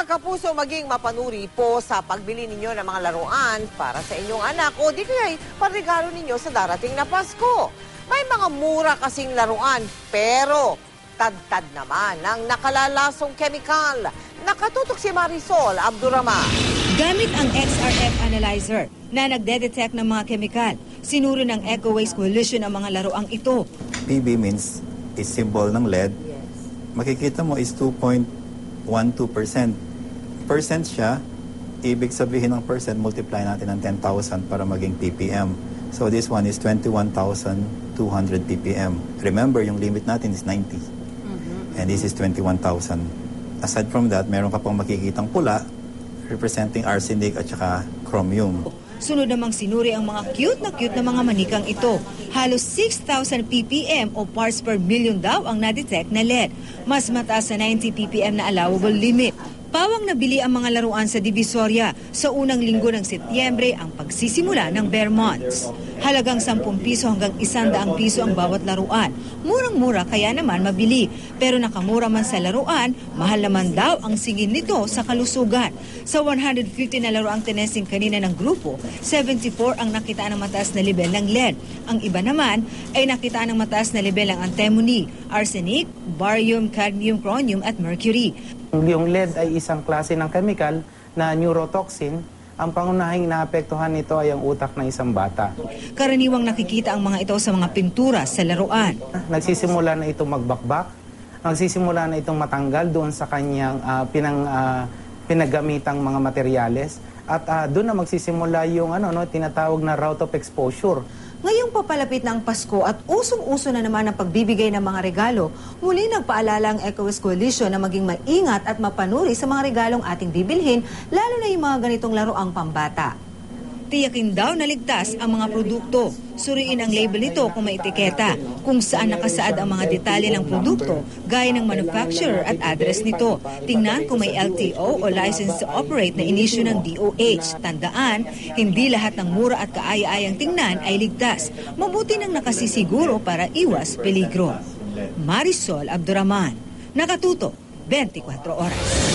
Mga kapuso, maging mapanuri po sa pagbili ninyo ng mga laruan para sa inyong anak o di kaya parregalo ninyo sa darating na Pasko. May mga mura kasing laruan pero tad-tad naman ng nakalalasong kemikal. Nakatutok si Marisol Abdurrahman. Gamit ang XRF analyzer na nagde-detect ng mga kemikal, sinuri ng Eco Waste Coalition ang mga laruang ito. PB means is symbol ng lead. Makikita mo is 2.12%. Percent siya, ibig sabihin ng percent, multiply natin ng 10,000 para maging ppm. So this one is 21,200 ppm. Remember, yung limit natin is 90. And this is 21,000. Aside from that, meron ka pang makikitang pula representing arsenic at saka chromium. Sunod namang sinuri ang mga cute na mga manikang ito. Halos 6,000 ppm o parts per million daw ang na-detect na lead. Mas mataas sa 90 ppm na allowable limit. Pawang nabili ang mga laruan sa Divisoria sa unang linggo ng Setyembre ang pagsisimula ng Bear Months. Halagang 10 piso hanggang 100 piso ang bawat laruan. Murang-mura kaya naman mabili. Pero nakamura man sa laruan, mahal naman daw ang singin nito sa kalusugan. Sa 150 na laruang tinesting kanina ng grupo, 74 ang nakita ng mataas na level ng lead. Ang iba naman ay nakita ng mataas na level ng antimony, arsenic, barium, cadmium, chromium at mercury. Yung lead ay isang klase ng chemical na neurotoxin. Ang pangunahing naapektuhan nito ay ang utak ng isang bata. Karaniwang nakikita ang mga ito sa mga pintura sa laruan. Nagsisimula na itong magbakbak, nagsisimula na itong matanggal doon sa kanyang pinaggamitang mga materyales. At doon na magsisimula yung tinatawag na route of exposure. Ngayong papalapit na ang Pasko at usong-uso na naman ang pagbibigay ng mga regalo, muli nagpaalala ang Eco Waste Coalition na maging maingat at mapanuri sa mga regalong ating bibilhin, lalo na yung mga ganitong laruang pambata. Tiyakin daw na ligtas ang mga produkto. Suriin ang label nito kung may etiketa, kung saan nakasaad ang mga detalye ng produkto, gaya ng manufacturer at address nito. Tingnan kung may LTO o license to operate na inisyu ng DOH. Tandaan, hindi lahat ng mura at kaaya-ayang tingnan ay ligtas. Mabuti nang nakasisiguro para iwas peligro. Marisol Abdurrahman, Nakatutok, 24 Oras.